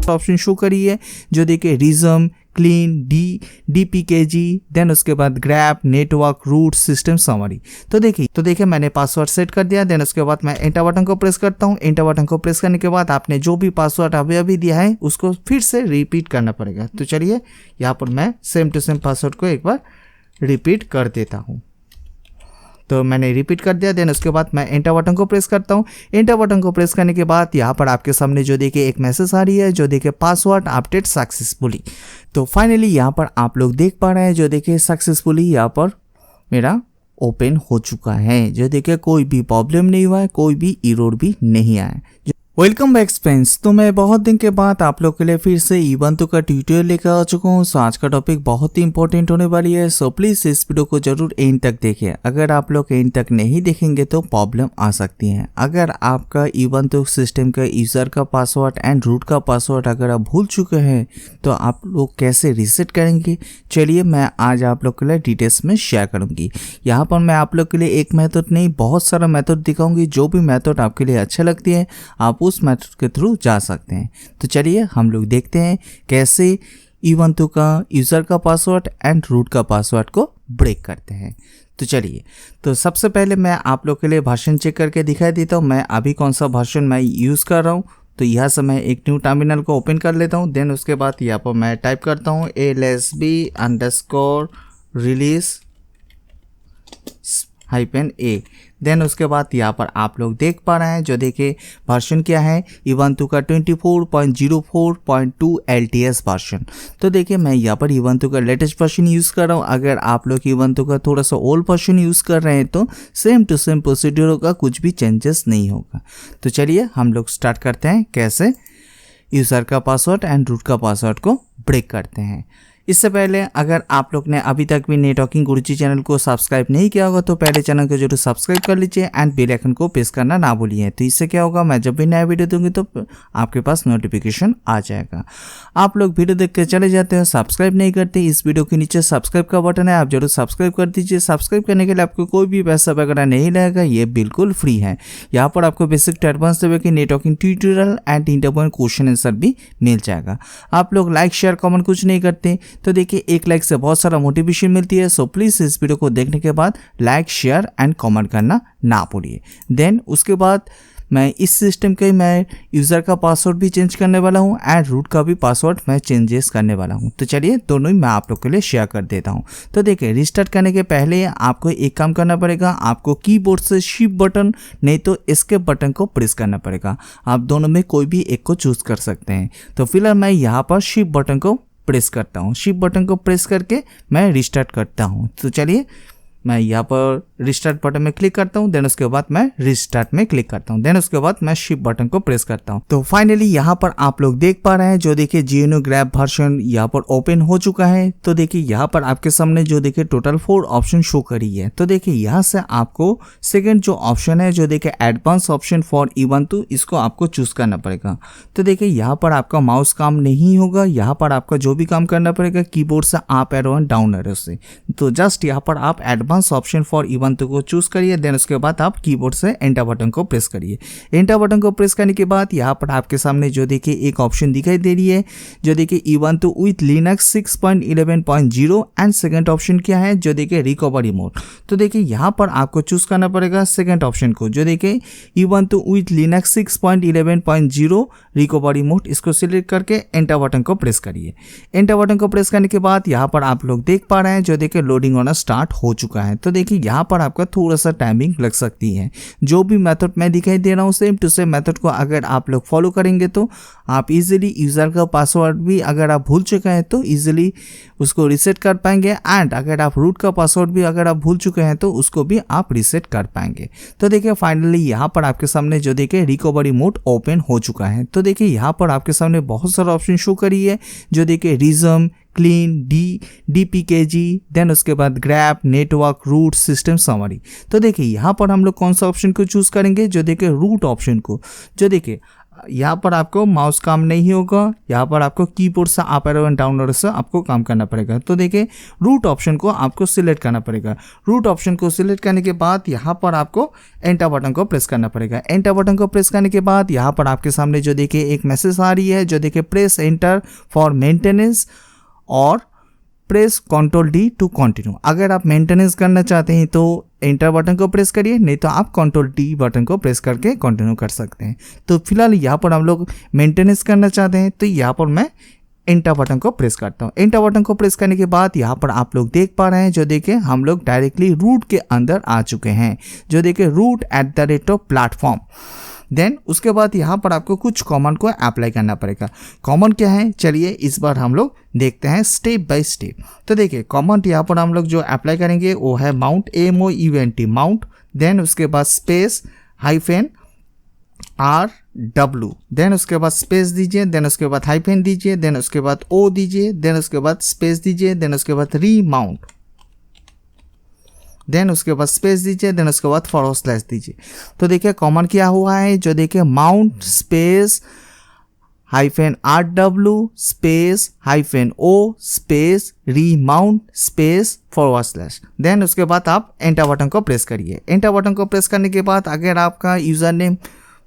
Option show करी है जो देखिए रिज्म, क्लीन, DPKG, देन उसके बाद grub, network, root, system summary. तो देखिए मैंने पासवर्ड सेट कर दिया। देन उसके बाद मैं एंटर बटन को प्रेस करता हूँ। एंटर बटन को प्रेस करने के बाद आपने जो भी पासवर्ड अभी दिया है उसको फिर से रिपीट करना पड़ेगा। तो चलिए यहाँ पर मैं सेम टू सेम पासवर्ड को एक बार रिपीट कर देता हूँ। तो मैंने रिपीट कर दिया। देन उसके बाद मैं एंटर बटन को प्रेस करता हूँ। एंटर बटन को प्रेस करने के बाद यहाँ पर आपके सामने जो देखिए एक मैसेज आ रही है जो देखिए पासवर्ड अपडेट सक्सेसफुली। तो फाइनली यहाँ पर आप लोग देख पा रहे हैं जो देखिए सक्सेसफुली यहाँ पर मेरा ओपन हो चुका है। जो देखिए कोई भी प्रॉब्लम नहीं हुआ है, कोई भी एरर भी नहीं आया। Welcome back friends. तो मैं बहुत दिन के बाद आप लोग के लिए फिर से ubuntu का ट्यूटोरियल लेकर आ चुका हूँ। सो आज का टॉपिक बहुत ही इंपॉर्टेंट होने वाली है। सो प्लीज़ इस वीडियो को जरूर एंड तक देखिए। अगर आप लोग एंड तक नहीं देखेंगे तो प्रॉब्लम आ सकती है। अगर आपका ubuntu सिस्टम का यूज़र का पासवर्ड एंड रूट का पासवर्ड अगर आप भूल चुके हैं तो आप लोग कैसे रीसेट करेंगे, चलिए मैं आज आप लोग के लिए डिटेल्स में शेयर करूँगी। यहाँ पर मैं आप लोग के लिए एक मेथड नहीं बहुत सारा मेथड दिखाऊंगी। जो भी मेथड आपके लिए अच्छा लगती है आप उस मेथड के थ्रू जा सकते हैं। तो चलिए हम लोग देखते हैं कैसे ubuntu का यूज़र का पासवर्ड एंड रूट का पासवर्ड को ब्रेक करते हैं। तो चलिए, तो सबसे पहले मैं आप लोग के लिए वर्जन चेक करके दिखाई देता हूँ मैं अभी कौन सा वर्जन मैं यूज़ कर रहा हूँ। तो यहाँ से मैं एक न्यू टर्मिनल को ओपन कर लेता हूँ। देन उसके बाद यहाँ पर मैं टाइप करता हूँ lsb_release-a। देन उसके बाद यहाँ पर आप लोग देख पा रहे हैं जो देखिए वर्जन क्या है ubuntu का 24.04.2 LTS वर्जन। तो देखिए मैं यहाँ पर ubuntu का लेटेस्ट वर्जन यूज़ कर रहा हूँ। अगर आप लोग ubuntu का थोड़ा सा ओल्ड वर्जन यूज़ कर रहे हैं तो सेम टू सेम प्रोसीड्यूर होगा, कुछ भी चेंजेस नहीं होगा। तो चलिए हम लोग स्टार्ट करते हैं कैसे यूज़र का पासवर्ड एंड रूट का पासवर्ड को ब्रेक करते हैं। इससे पहले अगर आप लोग ने अभी तक भी नेटवर्किंग गुरुजी चैनल को सब्सक्राइब नहीं किया होगा तो पहले चैनल को जरूर सब्सक्राइब कर लीजिए एंड बेल आइकन को प्रेस करना ना भूलिए। तो इससे क्या होगा, मैं जब भी नया वीडियो दूंगी तो आपके पास नोटिफिकेशन आ जाएगा। आप लोग वीडियो देख के चले जाते हैं, सब्सक्राइब नहीं करते, इस वीडियो के नीचे सब्सक्राइब का बटन है, आप जरूर सब्सक्राइब कर दीजिए। सब्सक्राइब करने के लिए आपको कोई भी पैसा वगैरह नहीं लगेगा, ये बिल्कुल फ्री है। यहाँ पर आपको बेसिक टू एडवांस लेवल की networking tutorial and interview question answer भी मिल जाएगा। आप लोग लाइक शेयर कमेंट कुछ नहीं करते तो देखिए एक लाइक से बहुत सारा मोटिवेशन मिलती है। सो प्लीज़ इस वीडियो को देखने के बाद लाइक शेयर एंड कमेंट करना ना भूलिए। देन उसके बाद मैं इस सिस्टम के मैं यूज़र का पासवर्ड भी चेंज करने वाला हूँ एंड रूट का भी पासवर्ड मैं चेंजेस करने वाला हूँ। तो चलिए दोनों ही मैं आप लोग के लिए शेयर कर देता हूँ। तो देखिए रिस्टार्ट करने के पहले आपको एक काम करना पड़ेगा, आपको कीबोर्ड से शिफ्ट बटन नहीं तो एस्केप बटन को प्रेस करना पड़ेगा। आप दोनों में कोई भी एक को चूज़ कर सकते हैं। तो फिलहाल मैं यहाँ पर शिफ्ट बटन को प्रेस करता हूँ। शिफ्ट बटन को प्रेस करके मैं रिस्टार्ट करता हूँ। तो चलिए मैं यहाँ पर रिस्टार्ट बटन में क्लिक करता हूँ। देन उसके बाद मैं रिस्टार्ट में क्लिक करता हूँ। देन उसके बाद मैं शिफ्ट बटन को प्रेस करता हूँ। तो फाइनली यहाँ पर आप लोग देख पा रहे हैं जो देखिए GNU ग्रैब वर्जन यहाँ पर ओपन हो चुका है। तो देखिए यहाँ पर आपके सामने जो देखिए टोटल 4 ऑप्शन शो करी है। तो देखिए यहाँ से आपको सेकेंड जो ऑप्शन है जो देखिए एडवांस ऑप्शन फॉर ubuntu, इसको आपको चूज करना पड़ेगा। तो देखिए यहाँ पर आपका माउस काम नहीं होगा, यहाँ पर आपका जो भी काम करना पड़ेगा कीबोर्ड से up arrow and down arrow से। तो जस्ट यहाँ पर आप एडवांस ऑप्शन फॉर ubuntu को चूज करिए। देन उसके बाद आप कीबोर्ड से एंटर बटन को प्रेस करिए। एंटर बटन को प्रेस करने के बाद यहाँ पर आपके सामने जो देखिए एक ऑप्शन दिखाई दे रही है जो देखिए ubuntu with Linux 6.11.0 and second option क्या है जो देखिए रिकवरी मोड। तो देखिए यहाँ पर आपको चूज करना पड़ेगा सेकंड ऑप्शन को जो देखिए ubuntu with Linux 6.11.0 recovery mode. इसको सिलेक्ट करके एंटर बटन को प्रेस करिए। एंटर बटन को प्रेस करने के बाद यहाँ पर आप लोग देख पा रहे हैं जो देखिए लोडिंग होना स्टार्ट हो चुका है। तो देखिए यहाँ पर आपका थोड़ा सा टाइमिंग लग सकती है। जो भी मेथड मैं दिखाई दे रहा हूँ सेम टू सेम मेथड को अगर आप लोग फॉलो करेंगे तो आप इजीली यूज़र का पासवर्ड भी अगर आप भूल चुके हैं तो इजीली उसको रीसेट कर पाएंगे एंड अगर आप रूट का पासवर्ड भी अगर आप भूल चुके हैं तो उसको भी आप रीसेट कर पाएंगे। तो देखिए फाइनली यहाँ पर आपके सामने जो देखिए रिकवरी मोड ओपन हो चुका है। तो देखिए यहाँ पर आपके सामने बहुत सारा ऑप्शन शो करी है जो देखिए रिज्म, क्लीन, DPKG, देन उसके बाद grub, network, root, system summary. तो देखिए यहाँ पर हम लोग कौन सा ऑप्शन को चूज करेंगे जो देखिए रूट ऑप्शन को। जो देखिए यहाँ पर आपको माउस काम नहीं होगा, यहाँ पर आपको कीबोर्ड से up arrow and down arrow से आपको काम करना पड़ेगा। तो देखिए रूट ऑप्शन को आपको सिलेक्ट करना पड़ेगा। रूट ऑप्शन को सिलेक्ट करने के बाद यहाँ पर आपको एंटर बटन को प्रेस करना पड़ेगा। एंटर बटन को प्रेस करने के बाद यहाँ पर आपके सामने जो देखिए एक मैसेज आ रही है, जो देखिए प्रेस एंटर फॉर मेंटेनेंस और press control D to continue. अगर आप मेंटेनेंस करना चाहते हैं तो एंटर बटन को प्रेस करिए, नहीं तो आप कंट्रोल डी बटन को प्रेस करके कंटिन्यू कर सकते हैं। तो फिलहाल यहाँ पर हम लोग मेंटेनेंस करना चाहते हैं, तो यहाँ पर मैं एंटर बटन को प्रेस करता हूँ। एंटर बटन को प्रेस करने के बाद यहाँ पर आप लोग देख पा रहे हैं, जो देखिए हम लोग डायरेक्टली रूट के अंदर आ चुके हैं, जो देखिए root@+ प्लेटफॉर्म। देन उसके बाद यहाँ पर आपको कुछ कमांड को अप्लाई करना पड़ेगा। कमांड क्या है, चलिए इस बार हम लोग देखते हैं स्टेप बाय स्टेप। तो देखिए कमांड यहाँ पर हम लोग जो अप्लाई करेंगे वो है माउंट, MOUNT माउंट। देन उसके बाद स्पेस -RW, देन उसके बाद स्पेस दीजिए, देन उसके बाद हाइफेन दीजिए, देन उसके बाद O दीजिए, देन उसके बाद स्पेस दीजिए, देन उसके बाद रीमाउंट, देन उसके बाद स्पेस दीजिए, देन उसके बाद / दीजिए। तो देखिए कॉमन क्या हुआ है, जो देखिए mount space -RW space -O space remount space / then उसके बाद आप एंटर बटन को प्रेस करिए। एंटर बटन को प्रेस करने के बाद अगर आपका यूज़र नेम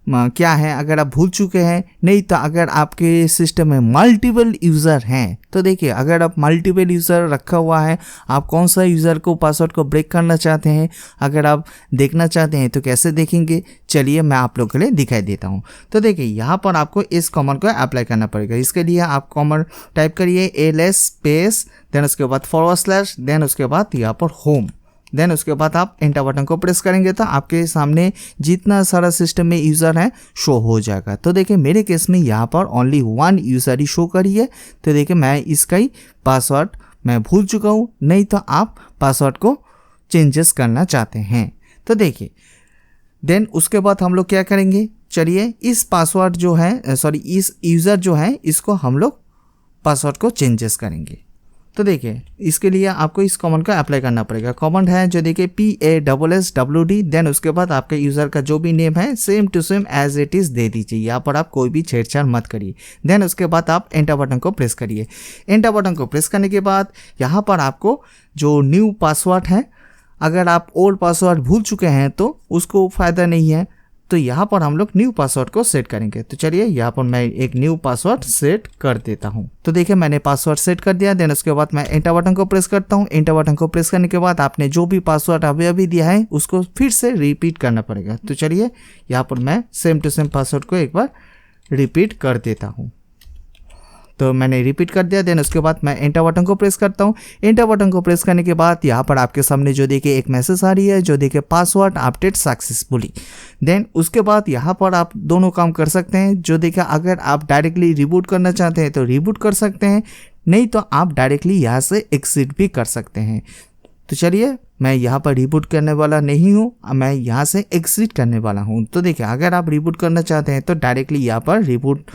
क्या है, अगर आप भूल चुके हैं, नहीं तो अगर आपके सिस्टम में मल्टीपल यूज़र हैं, तो देखिए अगर आप मल्टीपल यूज़र रखा हुआ है, आप कौन सा यूज़र को पासवर्ड को ब्रेक करना चाहते हैं, अगर आप देखना चाहते हैं तो कैसे देखेंगे, चलिए मैं आप लोग के लिए दिखाई देता हूं। तो देखिए यहाँ पर आपको इस कमांड को अप्लाई करना पड़ेगा। इसके लिए आप कमांड टाइप करिए ls स्पेस, देन उसके बाद / देन उसके बाद यहाँ पर होम। देन उसके बाद आप एंटर बटन को प्रेस करेंगे तो आपके सामने जितना सारा सिस्टम में यूज़र है शो हो जाएगा। तो देखिए मेरे केस में यहाँ पर ओनली 1 यूज़र ही शो करी है। तो देखिए मैं इसका ही पासवर्ड मैं भूल चुका हूँ, नहीं तो आप पासवर्ड को चेंजेस करना चाहते हैं। तो देखिए देन उसके बाद हम लोग क्या करेंगे, चलिए इस पासवर्ड जो है इस यूज़र जो है इसको हम लोग पासवर्ड को चेंजेस करेंगे। तो देखिए इसके लिए आपको इस कमांड का अप्लाई करना पड़ेगा। कमांड है जो देखिए PASSWD, देन उसके बाद आपके यूज़र का जो भी नेम है same to same as it is दे दीजिए। यहाँ पर आप कोई भी छेड़छाड़ मत करिए। देन उसके बाद आप एंटर बटन को प्रेस करिए। एंटर बटन को प्रेस करने के बाद यहाँ पर आपको जो न्यू पासवर्ड है, अगर आप ओल्ड पासवर्ड भूल चुके हैं तो उसको फ़ायदा नहीं है, तो यहाँ पर हम लोग न्यू पासवर्ड को सेट करेंगे। तो चलिए यहाँ पर मैं एक न्यू पासवर्ड सेट कर देता हूँ। तो देखिए मैंने पासवर्ड सेट कर दिया। देन उसके बाद मैं एंटर बटन को प्रेस करता हूँ। एंटर बटन को प्रेस करने के बाद आपने जो भी पासवर्ड अभी दिया है उसको फिर से रिपीट करना पड़ेगा। तो चलिए यहाँ पर मैं सेम टू सेम पासवर्ड को एक बार रिपीट कर देता हूँ। तो मैंने रिपीट कर दिया। देन उसके बाद मैं एंटर बटन को प्रेस करता हूँ। एंटर बटन को प्रेस करने के बाद यहाँ पर आपके सामने जो देखिए एक मैसेज आ रही है, जो देखिए पासवर्ड अपडेट सक्सेसफुली। देन उसके बाद यहाँ पर आप दोनों काम कर सकते हैं। जो देखिए अगर आप डायरेक्टली रिबूट करना चाहते हैं तो रिबूट कर सकते हैं, नहीं तो आप डायरेक्टली यहाँ से एग्जिट भी कर सकते हैं। तो चलिए मैं यहाँ पर रिबूट करने वाला नहीं हूँ, मैं यहाँ से एग्जिट करने वाला हूँ। तो देखिए अगर आप रिबूट करना चाहते हैं तो डायरेक्टली यहाँ पर रिबूट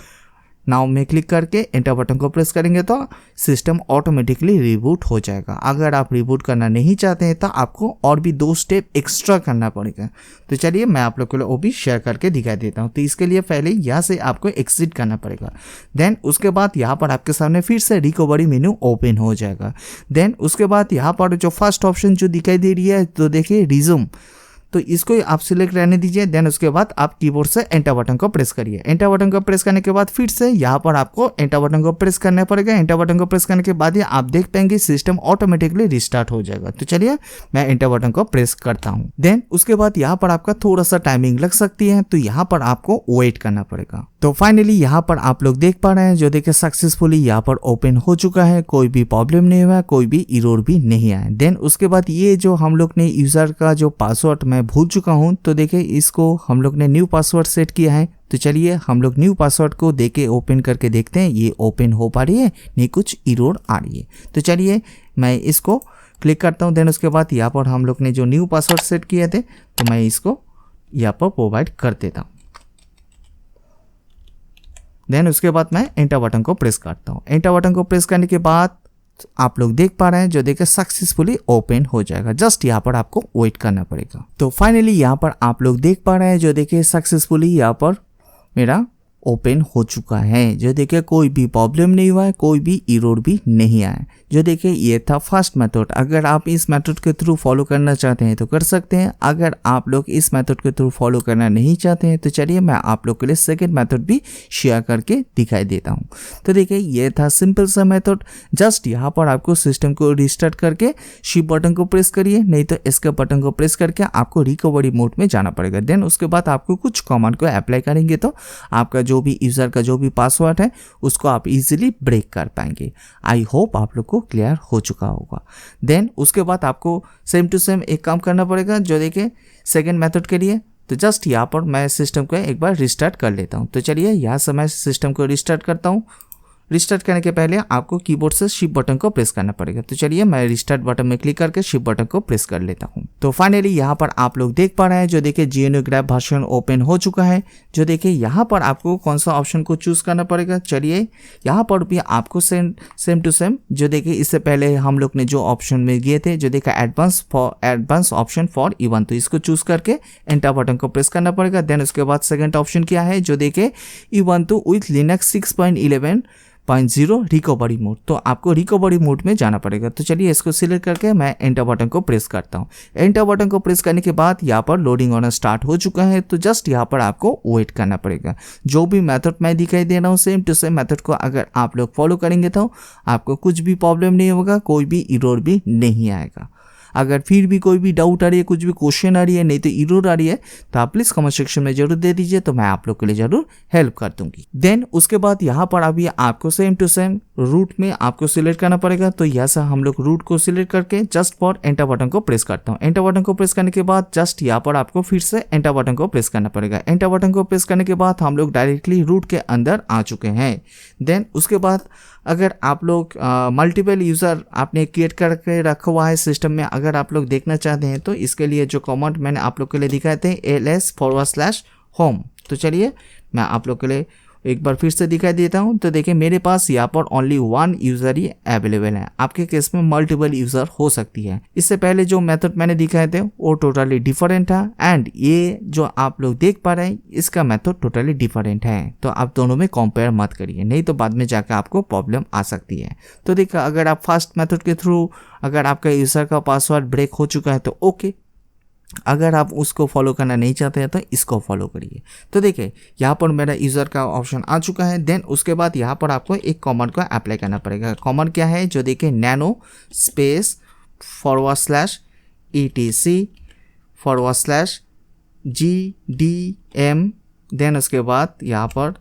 नाउ में क्लिक करके एंटर बटन को प्रेस करेंगे तो सिस्टम ऑटोमेटिकली रिबूट हो जाएगा। अगर आप रिबूट करना नहीं चाहते हैं तो आपको और भी 2 स्टेप एक्स्ट्रा करना पड़ेगा। तो चलिए मैं आप लोग को वो भी शेयर करके दिखा देता हूँ। तो इसके लिए पहले यहाँ से आपको एग्जिट करना पड़ेगा। देन उसके बाद यहाँ पर आपके सामने फिर से रिकवरी मेन्यू ओपन हो जाएगा। देन उसके बाद यहाँ पर जो फर्स्ट ऑप्शन जो दिखाई दे रही है, तो देखिए रिज्यूम, तो इसको आप सिलेक्ट रहने दीजिए। देन उसके बाद आप कीबोर्ड से एंटर बटन को प्रेस करिए। एंटर बटन को प्रेस करने के बाद फिर से यहाँ पर आपको एंटर बटन को प्रेस करना पड़ेगा। एंटर बटन को प्रेस करने के बाद ही आप देख पाएंगे सिस्टम ऑटोमेटिकली रिस्टार्ट हो जाएगा। तो चलिए मैं एंटर बटन को प्रेस करता हूँ। देन उसके बाद यहाँ पर आपका थोड़ा सा टाइमिंग लग सकती है, तो यहाँ पर आपको वेट करना पड़ेगा। तो फाइनली यहाँ पर आप लोग देख पा रहे हैं, जो देखिए सक्सेसफुली यहाँ पर ओपन हो चुका है, कोई भी प्रॉब्लम नहीं हुआ, कोई भी एरर भी नहीं आया। देन उसके बाद ये जो हम लोग ने यूज़र का जो पासवर्ड मैं भूल चुका हूँ, तो देखिए इसको हम लोग ने न्यू पासवर्ड सेट किया है। तो चलिए हम लोग न्यू पासवर्ड को देके ओपन करके देखते हैं ये ओपन हो पा रही है, नहीं कुछ एरर आ रही है। तो चलिए मैं इसको क्लिक करता हूँ। देन उसके बाद यहाँ पर हम लोग ने जो न्यू पासवर्ड सेट किए थे, तो मैं इसको यहाँ पर प्रोवाइड कर देता हूँ। देन उसके बाद मैं एंटर बटन को प्रेस करता हूँ। एंटर बटन को प्रेस करने के बाद आप लोग देख पा रहे हैं, जो देखिए सक्सेसफुली ओपन हो जाएगा। जस्ट यहाँ पर आपको वेट करना पड़ेगा। तो फाइनली यहाँ पर आप लोग देख पा रहे हैं, जो देखिए सक्सेसफुली यहाँ पर मेरा ओपन हो चुका है। जो देखिए कोई भी प्रॉब्लम नहीं हुआ है, कोई भी एरर भी नहीं आया। जो देखिए ये था फर्स्ट मेथड। अगर आप इस मेथड के थ्रू फॉलो करना चाहते हैं तो कर सकते हैं। अगर आप लोग इस मेथड के थ्रू फॉलो करना नहीं चाहते हैं तो चलिए मैं आप लोग के लिए सेकेंड मेथड भी शेयर करके दिखाई देता हूँ। तो देखिए ये था सिंपल सा मेथड। जस्ट यहाँ पर आपको सिस्टम को रिस्टार्ट करके शिफ्ट बटन को प्रेस करिए, नहीं तो एस्केप बटन को प्रेस करके आपको रिकवरी मोड में जाना पड़ेगा। देन उसके बाद आपको कुछ कमांड को अप्लाई करेंगे तो आपका जो भी यूज़र का जो भी पासवर्ड है उसको आप इजीली ब्रेक कर पाएंगे। आई होप आप लोग को क्लियर हो चुका होगा। देन उसके बाद आपको सेम टू सेम एक काम करना पड़ेगा। जो देखिए सेकेंड मेथड के लिए तो जस्ट यहाँ पर मैं सिस्टम को एक बार रिस्टार्ट कर लेता हूँ। तो चलिए यहाँ से मैं सिस्टम को रिस्टार्ट करता हूँ। रिस्टार्ट करने के पहले आपको कीबोर्ड से शिफ्ट बटन को प्रेस करना पड़ेगा। तो चलिए मैं रिस्टार्ट बटन में क्लिक करके शिफ्ट बटन को प्रेस कर लेता हूं। तो फाइनली यहाँ पर आप लोग देख पा रहे हैं, जो देखिए GNU ग्रैब वर्जन ओपन हो चुका है। जो देखिए यहाँ पर आपको कौन सा ऑप्शन को चूज करना पड़ेगा। चलिए यहाँ पर भी आपको सेम टू सेम, जो देखिए इससे पहले हम लोग ने जो ऑप्शन में गए थे, जो देखिए एडवांस ऑप्शन फॉर इवन, तो इसको चूज करके एंटर बटन को प्रेस करना पड़ेगा। देन उसके बाद सेकंड ऑप्शन क्या है, जो देखिए इवंतु विथ लिनक्स 6.11.0 रिकवरी मोड, तो आपको रिकवरी मोड में जाना पड़ेगा। तो चलिए इसको सिलेक्ट करके मैं एंटर बटन को प्रेस करता हूँ। एंटर बटन को प्रेस करने के बाद यहाँ पर लोडिंग होना स्टार्ट हो चुका है। तो जस्ट यहाँ पर आपको वेट करना पड़ेगा। जो भी मेथड मैं दिखाई दे रहा हूँ सेम टू सेम मेथड को अगर आप लोग फॉलो करेंगे तो आपको कुछ भी प्रॉब्लम नहीं होगा, कोई भी एरर भी नहीं आएगा। अगर फिर भी कोई भी डाउट आ रही है, कुछ भी क्वेश्चन आ रही है, नहीं तो एरर आ रही है, तो आप प्लीज़ कमेंट सेक्शन में जरूर दे दीजिए, तो मैं आप लोग के लिए जरूर हेल्प कर दूंगी। देन उसके बाद यहाँ पर अभी आपको सेम टू सेम रूट में आपको सिलेक्ट करना पड़ेगा। तो यहाँ से हम लोग रूट को सिलेक्ट करके जस्ट फॉर एंटर बटन को प्रेस करता हूँ। एंटर बटन को प्रेस करने के बाद जस्ट यहाँ पर आपको फिर से एंटर बटन को प्रेस करना पड़ेगा। एंटर बटन को प्रेस करने के बाद हम लोग डायरेक्टली रूट के अंदर आ चुके हैं। देन उसके बाद अगर आप लोग मल्टीपल यूज़र आपने क्रिएट करके रखा हुआ है सिस्टम में, अगर आप लोग देखना चाहते हैं तो इसके लिए जो कमांड मैंने आप लोग के लिए दिखाए थे ls/home, तो चलिए मैं आप लोग के लिए एक बार फिर से दिखाई देता हूं। तो देखिए मेरे पास यहाँ पर ओनली 1 यूज़र ही अवेलेबल है। आपके केस में मल्टीपल यूज़र हो सकती है। इससे पहले जो मेथड मैंने दिखाए थे वो टोटली डिफरेंट था, एंड ये जो आप लोग देख पा रहे हैं इसका मेथड टोटली डिफरेंट है। तो आप दोनों में कंपेयर मत करिए, नहीं तो बाद में जाकर आपको प्रॉब्लम आ सकती है। तो देखिए अगर आप फर्स्ट मेथड के थ्रू अगर आपका यूज़र का पासवर्ड ब्रेक हो चुका है तो ओके, अगर आप उसको फॉलो करना नहीं चाहते हैं तो इसको फॉलो करिए। तो देखिए यहाँ पर मेरा यूज़र का ऑप्शन आ चुका है। देन उसके बाद यहाँ पर आपको एक कमांड को अप्लाई करना पड़ेगा। कमांड क्या है, जो देखिए nano /etc/gdm, देन उसके बाद यहाँ पर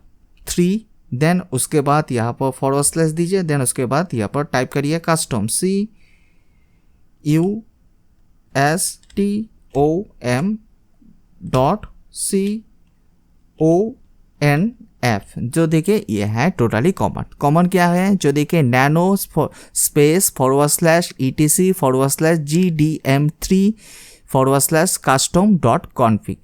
3, देन उसके बाद यहाँ पर / दीजिए। देन उसके बाद यहाँ पर टाइप करिए custom CUSTOM.conf, जो देखिए ये है टोटली कॉमन क्या है, जो देखिए nano /etc/gdm3/custom.config।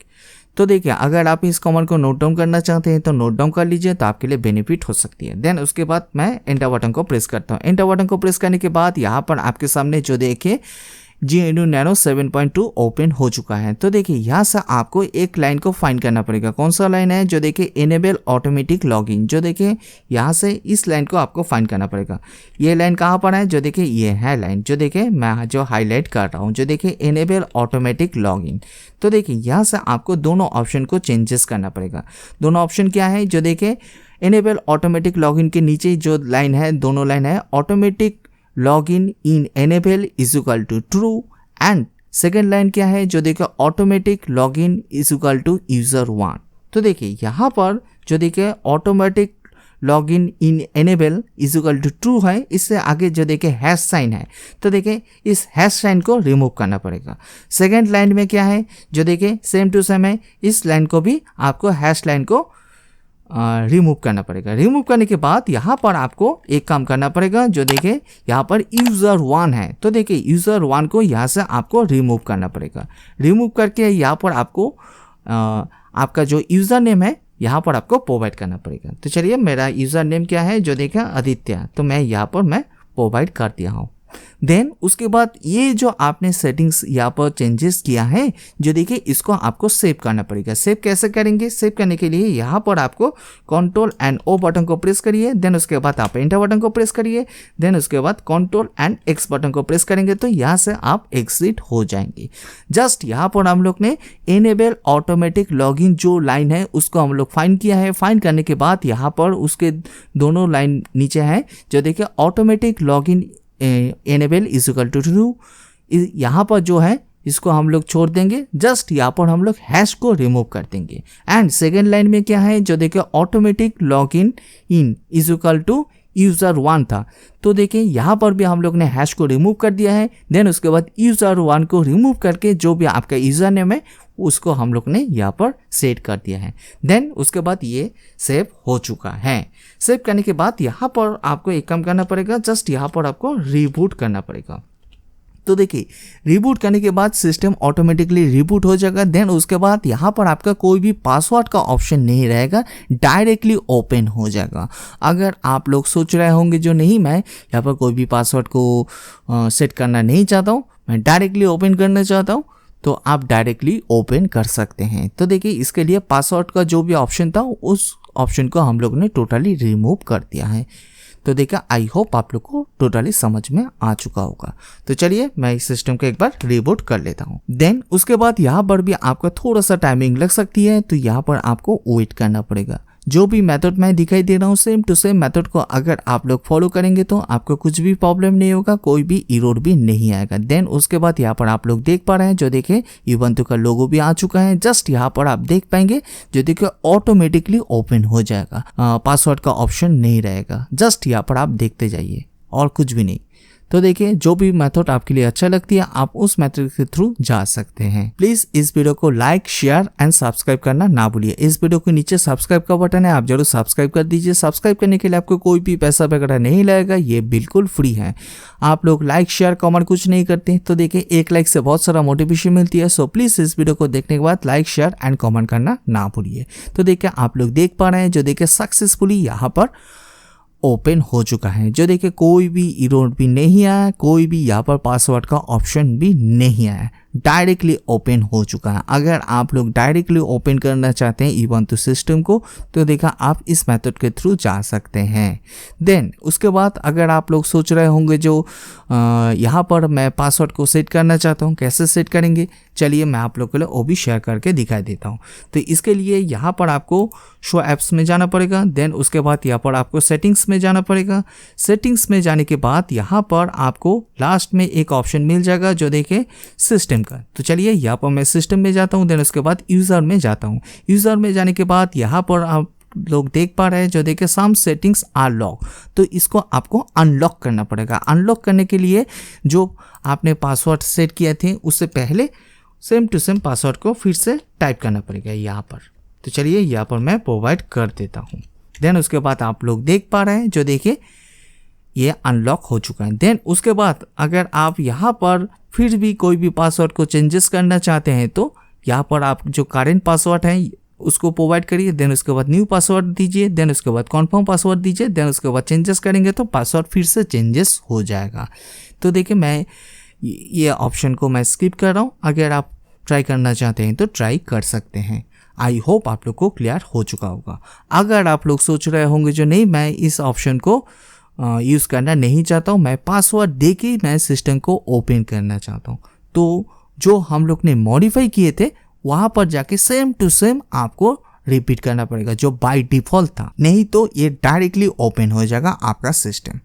तो देखिए अगर आप इस कमांड को नोट डाउन करना चाहते हैं तो नोट डाउन कर लीजिए, तो आपके लिए बेनिफिट हो सकती है। देन उसके बाद मैं एंटर बटन को प्रेस करता हूँ। एंटर बटन को प्रेस करने के बाद यहाँ पर आपके सामने जो देखिए GNU Nano 7.2 ओपन हो चुका है। तो देखिए यहाँ से आपको एक लाइन को फाइंड करना पड़ेगा। कौन सा लाइन है, जो देखिए इनेबल ऑटोमेटिक लॉगिन, जो देखिए यहाँ से इस लाइन को आपको फाइंड करना पड़ेगा। ये लाइन कहाँ पर है, जो देखिए ये है लाइन, जो देखिए मैं जो हाईलाइट कर रहा हूँ, जो देखिए इनेबल ऑटोमेटिक लॉगिन। तो देखिए यहाँ से आपको दोनों ऑप्शन को चेंजेस करना पड़ेगा। दोनों ऑप्शन क्या है, जो देखिए इनेबल ऑटोमेटिक लॉगिन के नीचे जो लाइन है, दोनों लाइन है automatic login in enable is equal to true, and second line क्या है, जो देखिए automatic login is equal to user 1। तो देखिए यहाँ पर जो देखिए automatic login in enable is equal to true है, इससे आगे जो देखिए हैश साइन है, तो देखिए इस हैश साइन को रिमूव करना पड़ेगा। सेकेंड लाइन में क्या है, जो देखिए सेम टू सेम है, इस लाइन को भी आपको हैश लाइन को रिमूव करना पड़ेगा। रिमूव करने के बाद यहाँ पर आपको एक काम करना पड़ेगा, जो देखिए यहाँ पर यूज़र 1 है, तो देखिए यूज़र 1 को यहाँ से आपको रिमूव करना पड़ेगा। रिमूव करके यहाँ पर आपको आपका जो यूज़र नेम है यहाँ पर आपको प्रोवाइड करना पड़ेगा। तो चलिए मेरा यूज़र नेम क्या है, जो देखिए आदित्य, तो मैं यहाँ पर मैं प्रोवाइड कर दिया हूँ। देन उसके बाद ये जो आपने सेटिंग्स यहाँ पर चेंजेस किया है, जो देखिए इसको आपको सेव करना पड़ेगा। सेव कैसे करेंगे? सेव करने के लिए यहाँ पर आपको कंट्रोल एंड ओ बटन को प्रेस करिए, देन उसके बाद आप एंटर बटन को प्रेस करिए, देन उसके बाद कंट्रोल एंड एक्स बटन को प्रेस करेंगे तो यहाँ से आप एग्जिट हो जाएंगे। जस्ट यहाँ पर हम लोग ने एनेबल ऑटोमेटिक लॉगिन जो लाइन है उसको हम लोग फाइंड किया है। फाइंड करने के बाद यहाँ पर उसके दोनों लाइन नीचे है, जो देखिए automatic login enable is equal to true, यहाँ पर जो है इसको हम लोग छोड़ देंगे। जस्ट यहाँ पर हम लोग हैश को रिमूव कर देंगे। एंड सेकेंड लाइन में क्या है, जो देखिए automatic login in is equal to user1 था, तो देखिए यहाँ पर भी हम लोग ने हैश को रिमूव कर दिया है। देन उसके बाद user1 को रिमूव करके जो भी आपका यूज़र नेम है उसको हम लोग ने यहाँ पर सेट कर दिया है। देन उसके बाद ये सेव हो चुका है। सेव करने के बाद यहाँ पर आपको एक काम करना पड़ेगा, जस्ट यहाँ पर आपको रिबूट करना पड़ेगा। तो देखिए रिबूट करने के बाद सिस्टम ऑटोमेटिकली रिबूट हो जाएगा। देन उसके बाद यहाँ पर आपका कोई भी पासवर्ड का ऑप्शन नहीं रहेगा, डायरेक्टली ओपन हो जाएगा। अगर आप लोग सोच रहे होंगे जो नहीं मैं यहाँ पर कोई भी पासवर्ड को सेट करना नहीं चाहता हूँ, मैं डायरेक्टली ओपन करना चाहता हूँ, तो आप डायरेक्टली ओपन कर सकते हैं। तो देखिए इसके लिए पासवर्ड का जो भी ऑप्शन था उस ऑप्शन को हम लोग ने टोटली रिमूव कर दिया है। तो देखिए आई होप आप लोग को टोटली समझ में आ चुका होगा। तो चलिए मैं इस सिस्टम को एक बार रिबूट कर लेता हूँ। देन उसके बाद यहाँ पर भी आपका थोड़ा सा टाइमिंग लग सकती है, तो यहाँ पर आपको वेट करना पड़ेगा। जो भी मेथड मैं दिखाई दे रहा हूँ सेम टू सेम मेथड को अगर आप लोग फॉलो करेंगे तो आपको कुछ भी प्रॉब्लम नहीं होगा, कोई भी एरर भी नहीं आएगा। देन उसके बाद यहाँ पर आप लोग देख पा रहे हैं, जो देखिए ubuntu का लोगो भी आ चुका है। जस्ट यहाँ पर आप देख पाएंगे, जो देखिए ऑटोमेटिकली ओपन हो जाएगा, पासवर्ड का ऑप्शन नहीं रहेगा। जस्ट यहाँ पर आप देखते जाइए और कुछ भी नहीं। तो देखिए जो भी मेथड आपके लिए अच्छा लगती है आप उस मेथड के थ्रू जा सकते हैं। प्लीज इस वीडियो को लाइक शेयर एंड सब्सक्राइब करना ना भूलिए। इस वीडियो के नीचे सब्सक्राइब का बटन है, आप जरूर सब्सक्राइब कर दीजिए। सब्सक्राइब करने के लिए आपको कोई भी पैसा वगैरह नहीं लगेगा, ये बिल्कुल फ्री है। आप लोग लाइक शेयर कमेंट कुछ नहीं करते, तो देखिए एक लाइक से बहुत सारा मोटिवेशन मिलती है। सो प्लीज इस वीडियो को देखने के बाद लाइक शेयर एंड कमेंट करना ना भूलिए। तो देखिए आप लोग देख पा रहे हैं, जो देखिए सक्सेसफुली यहाँ पर ओपन हो चुका है। जो देखिए कोई भी एरर भी नहीं आया, कोई भी यहाँ पर पासवर्ड का ऑप्शन भी नहीं आया, डायरेक्टली ओपन हो चुका है। अगर आप लोग डायरेक्टली ओपन करना चाहते हैं ubuntu सिस्टम को, तो देखा आप इस मेथड के थ्रू जा सकते हैं। देन उसके बाद अगर आप लोग सोच रहे होंगे जो यहाँ पर मैं पासवर्ड को सेट करना चाहता हूँ, कैसे सेट करेंगे, चलिए मैं आप लोग के लिए वो भी शेयर करके दिखाई देता हूँ। तो इसके लिए यहाँ पर आपको शो एप्स में जाना पड़ेगा। देन उसके बाद यहाँ पर आपको सेटिंग्स में जाना पड़ेगा। सेटिंग्स में जाने के बाद यहाँ पर आपको लास्ट में एक ऑप्शन मिल जाएगा, जो देखिए सिस्टम का। तो चलिए यहाँ पर मैं सिस्टम में जाता हूँ। देन उसके बाद यूज़र में जाता हूँ। यूज़र में जाने के बाद यहाँ पर आप लोग देख पा रहे हैं, जो देखिए सम सेटिंग्स आर लॉक, तो इसको आपको अनलॉक करना पड़ेगा। अनलॉक करने के लिए जो आपने पासवर्ड सेट किए थे उससे पहले सेम टू सेम पासवर्ड को फिर से टाइप करना पड़ेगा यहाँ पर। तो चलिए यहाँ पर मैं प्रोवाइड कर देता हूँ। देन उसके बाद आप लोग देख पा रहे हैं, जो देखिए ये अनलॉक हो चुका है। देन उसके बाद अगर आप यहाँ पर फिर भी कोई भी पासवर्ड को चेंजेस करना चाहते हैं, तो यहाँ पर आप जो करेंट पासवर्ड है उसको प्रोवाइड करिए। देन उसके बाद न्यू पासवर्ड दीजिए। देन उसके बाद कन्फर्म पासवर्ड दीजिए। देन उसके बाद चेंजेस करेंगे तो पासवर्ड फिर से चेंजेस हो जाएगा। तो देखिए मैं ये ऑप्शन को मैं स्किप कर रहा हूँ। अगर आप ट्राई करना चाहते हैं तो ट्राई कर सकते हैं। आई होप आप लोग को क्लियर हो चुका होगा। अगर आप लोग सोच रहे होंगे जो नहीं मैं इस ऑप्शन को यूज़ करना नहीं चाहता हूँ, मैं पासवर्ड दे के मैं सिस्टम को ओपन करना चाहता हूँ, तो जो हम लोग ने मॉडिफाई किए थे वहाँ पर जाके सेम टू सेम आपको रिपीट करना पड़ेगा जो बाय डिफ़ॉल्ट था, नहीं तो ये डायरेक्टली ओपन हो जाएगा आपका सिस्टम।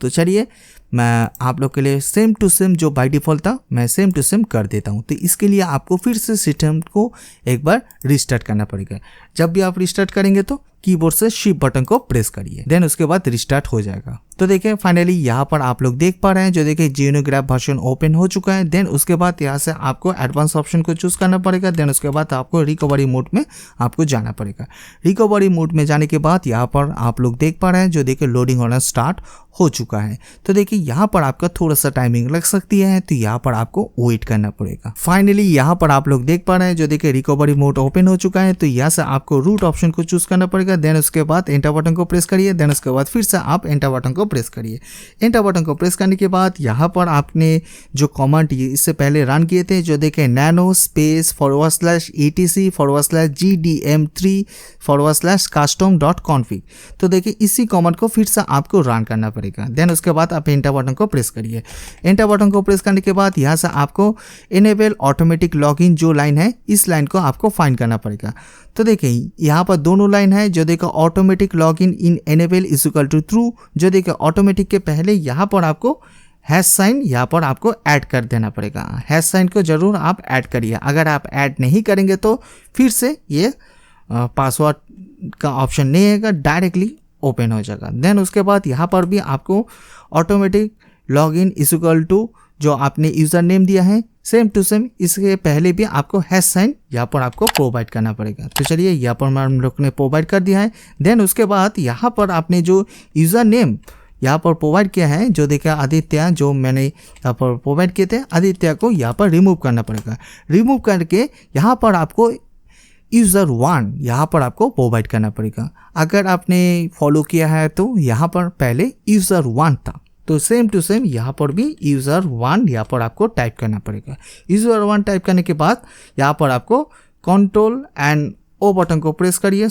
तो चलिए मैं आप लोग के लिए सेम टू सेम जो बाय डिफ़ॉल्ट था मैं सेम टू सेम कर देता हूँ। तो इसके लिए आपको फिर से सिस्टम को एक बार रिस्टार्ट करना पड़ेगा। जब भी आप रिस्टार्ट करेंगे तो कीबोर्ड से शिफ्ट बटन को प्रेस करिए, देन उसके बाद रिस्टार्ट हो जाएगा। तो देखिए फाइनली यहाँ पर आप लोग देख पा रहे हैं, जो देखिए जियोग्राफ वर्जन ओपन हो चुका है। देन उसके बाद यहाँ से आपको एडवांस ऑप्शन को चूज करना पड़ेगा। देन उसके बाद आपको रिकवरी मोड में आपको जाना पड़ेगा। रिकवरी मोड में जाने के बाद यहाँ पर आप लोग देख पा रहे हैं, जो देखिए लोडिंग होना स्टार्ट हो चुका है। तो देखिए यहाँ पर आपका थोड़ा सा टाइमिंग लग सकती है, तो यहाँ पर आपको वेट करना पड़ेगा। फाइनली यहाँ पर आप लोग देख पा रहे हैं, जो देखिए रिकवरी मोड ओपन हो चुका है। तो यहाँ से आपको रूट ऑप्शन को चूज करना पड़ेगा। पड़ेगा। देन उसके बाद एंटर बटन को प्रेस करिए। देन उसके बाद फिर से आप एंटर बटन को प्रेस करिए। एंटर बटन को प्रेस करने के बाद यहाँ पर आपने जो कमांड इससे पहले रन किए थे, जो देखें नैनो स्पेस /etc/gdm3/custom.config, तो देखिए इसी कमांड को फिर से आपको रन करना पड़ेगा। देन उसके बाद आप एंटर बटन को प्रेस करिए। एंटर बटन को प्रेस करने के बाद यहाँ से आपको इनेबल ऑटोमेटिक लॉगिन जो लाइन है, इस लाइन को आपको फाइंड करना पड़ेगा। तो देखिए यहाँ पर दोनों लाइन है, जो देखो automatic login in enable is equal to true, जो देखिए ऑटोमेटिक के पहले यहाँ पर आपको हैश साइन यहाँ पर आपको ऐड कर देना पड़ेगा। हैश साइन को जरूर आप ऐड करिए। अगर आप ऐड नहीं करेंगे तो फिर से ये पासवर्ड का ऑप्शन नहीं आएगा, डायरेक्टली ओपन हो जाएगा। देन उसके बाद यहाँ पर भी आपको automatic login is equal to जो आपने यूज़र नेम दिया है सेम टू सेम, इसके पहले भी आपको हैश साइन यहाँ पर आपको प्रोवाइड करना पड़ेगा। तो चलिए यहाँ पर हम लोग ने प्रोवाइड कर दिया है। देन उसके बाद यहाँ पर आपने जो यूज़र नेम यहाँ पर प्रोवाइड किया है, जो देखा आदित्य, जो मैंने यहाँ पर प्रोवाइड किए थे, आदित्य को यहाँ पर रिमूव करना पड़ेगा। रिमूव करके यहाँ पर आपको यूज़र 1 यहाँ पर आपको प्रोवाइड करना पड़ेगा। अगर आपने फॉलो किया है तो यहाँ पर पहले यूज़र 1 था, तो सेम टू सेम यहाँ पर भी यूज़र 1 यहाँ पर आपको टाइप करना पड़ेगा। यूज़र 1 टाइप करने के बाद यहाँ पर आपको कंट्रोल एंड ओ बटन को प्रेस करिए,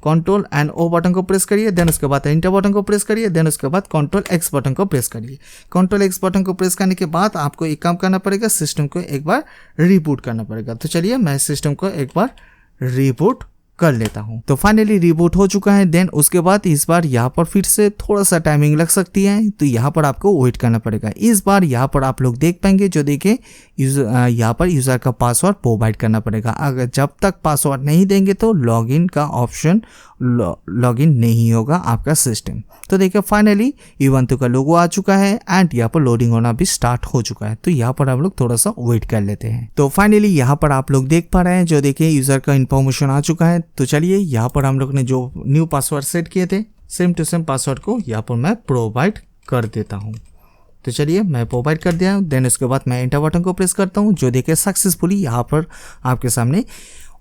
कंट्रोल एंड ओ बटन को प्रेस करिए। देन उसके बाद एंटर बटन को प्रेस करिए। देन उसके बाद कंट्रोल एक्स बटन को प्रेस करिए। कंट्रोल एक्स बटन को प्रेस करने के बाद आपको एक काम करना पड़ेगा, सिस्टम को एक बार रिबूट करना पड़ेगा। तो चलिए मैं सिस्टम को एक बार रिबूट कर लेता हूं। तो फाइनली रिबूट हो चुका है। देन उसके बाद इस बार यहाँ पर फिर से थोड़ा सा टाइमिंग लग सकती है, तो यहाँ पर आपको वेट करना पड़ेगा। इस बार यहाँ पर आप लोग देख पाएंगे, जो देखे यहाँ पर यूज़र का पासवर्ड प्रोवाइड करना पड़ेगा। अगर जब तक पासवर्ड नहीं देंगे तो लॉगिन का ऑप्शन लॉगिन नहीं होगा आपका सिस्टम। तो देखिए फाइनली इवंतु का लोगो आ चुका है एंड यहाँ पर लोडिंग होना भी स्टार्ट हो चुका है। तो यहाँ पर आप लोग थोड़ा सा वेट कर लेते हैं। तो फाइनली यहाँ पर आप लोग देख पा रहे हैं, जो देखिए यूज़र का इन्फॉर्मेशन आ चुका है। तो चलिए यहाँ पर हम लोग ने जो न्यू पासवर्ड सेट किए थे, सेम टू सेम पासवर्ड को यहाँ पर मैं प्रोवाइड कर देता हूँ। तो चलिए मैं प्रोवाइड कर दिया। देन उसके बाद मैं एंटर बटन को प्रेस करता हूँ, जो देखिए सक्सेसफुली यहाँ पर आपके सामने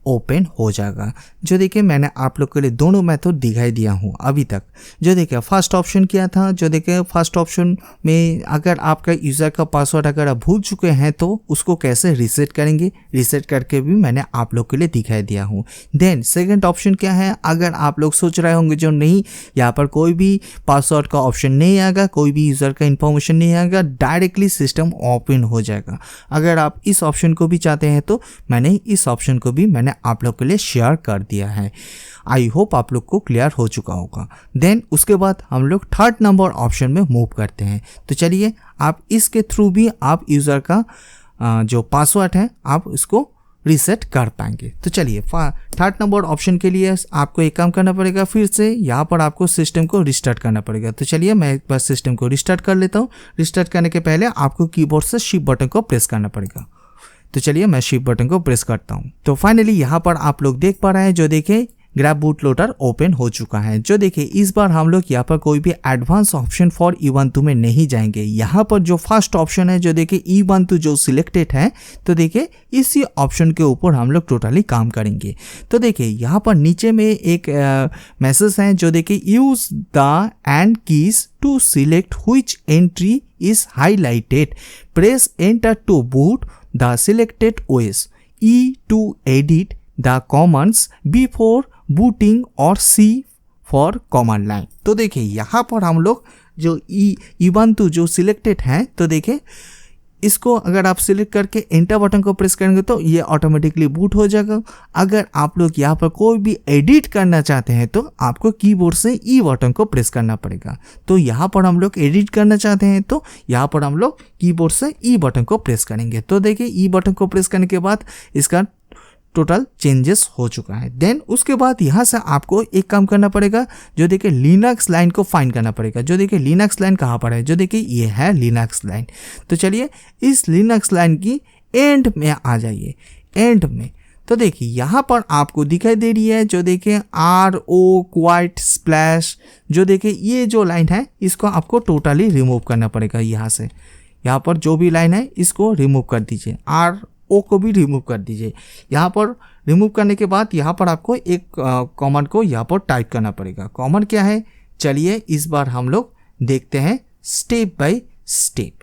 ओपन हो जाएगा। जो देखिए मैंने आप लोग के लिए दोनों मेथड दिखाई दिया हूँ अभी तक। जो देखिए फर्स्ट ऑप्शन क्या था, जो देखिए फर्स्ट ऑप्शन में अगर आपका यूज़र का पासवर्ड अगर आप भूल चुके हैं तो उसको कैसे रीसेट करेंगे, रीसेट करके भी मैंने आप लोग के लिए दिखाई दिया हूँ। देन सेकंड ऑप्शन क्या है, अगर आप लोग सोच रहे होंगे जो नहीं यहाँ पर कोई भी पासवर्ड का ऑप्शन नहीं आएगा, कोई भी यूज़र का इन्फॉर्मेशन नहीं आएगा, डायरेक्टली सिस्टम ओपन हो जाएगा। अगर आप इस ऑप्शन को भी चाहते हैं तो मैंने इस ऑप्शन को भी मैंने आप लोग के लिए शेयर कर दिया है। आई होप आप लोग को क्लियर हो चुका होगा। देन उसके बाद हम लोग थर्ड नंबर ऑप्शन में मूव करते हैं। तो चलिए आप इसके थ्रू भी आप यूज़र का जो पासवर्ड है आप इसको रीसेट कर पाएंगे। तो चलिए थर्ड नंबर ऑप्शन के लिए आपको एक काम करना पड़ेगा, फिर से यहाँ पर आपको सिस्टम को रिस्टार्ट करना पड़ेगा। तो चलिए मैं एक बार सिस्टम को रिस्टार्ट कर लेता हूँ। रिस्टार्ट करने के पहले आपको कीबोर्ड से शिफ्ट बटन को प्रेस करना पड़ेगा। तो चलिए मैं शिफ्ट बटन को प्रेस करता हूँ। तो फाइनली यहाँ पर आप लोग देख पा रहे हैं, जो देखिए ग्रैब बूट लोडर ओपन हो चुका है। जो देखिए इस बार हम लोग यहाँ पर कोई भी एडवांस ऑप्शन फॉर इवंतु में नहीं जाएंगे। यहाँ पर जो फर्स्ट ऑप्शन है, जो देखिए इवंतु जो सिलेक्टेड है, तो देखिए इसी ऑप्शन के ऊपर हम लोग टोटली काम करेंगे। तो देखिए यहाँ पर नीचे में एक मैसेज है, जो देखिए use the and keys to select which entry is highlighted, press enter to boot the selected OS, E to edit the commands before booting or C for command line। तो देखिए यहाँ पर हम लोग जो इवंतु जो सिलेक्टेड है, तो देखिए इसको अगर आप सिलेक्ट करके एंटर बटन को प्रेस करेंगे तो ये ऑटोमेटिकली बूट हो जाएगा। अगर आप लोग यहाँ पर कोई भी एडिट करना चाहते हैं तो आपको कीबोर्ड से ई बटन को प्रेस करना पड़ेगा। तो यहाँ पर हम लोग एडिट करना चाहते हैं तो यहाँ पर हम लोग कीबोर्ड से ई बटन को प्रेस करेंगे। तो देखिए ई बटन को प्रेस करने के बाद इसका टोटल चेंजेस हो चुका है। देन उसके बाद यहाँ से आपको एक काम करना पड़ेगा, जो देखिए लिनक्स लाइन को फाइंड करना पड़ेगा। जो देखिए लिनक्स लाइन कहाँ पर है, जो देखिए ये है लिनक्स लाइन। तो चलिए इस लिनक्स लाइन की एंड में आ जाइए, एंड में। तो देखिए यहाँ पर आपको दिखाई दे रही है, जो देखिए RO क्वाइट स्प्लैश, जो देखिए ये जो लाइन है इसको आपको टोटली रिमूव करना पड़ेगा। यहाँ से यहाँ पर जो भी लाइन है इसको रिमूव कर दीजिए। ओ को भी रिमूव कर दीजिए। यहाँ पर रिमूव करने के बाद यहाँ पर आपको एक कमांड को यहाँ पर टाइप करना पड़ेगा। कमांड क्या है, चलिए इस बार हम लोग देखते हैं स्टेप बाय स्टेप।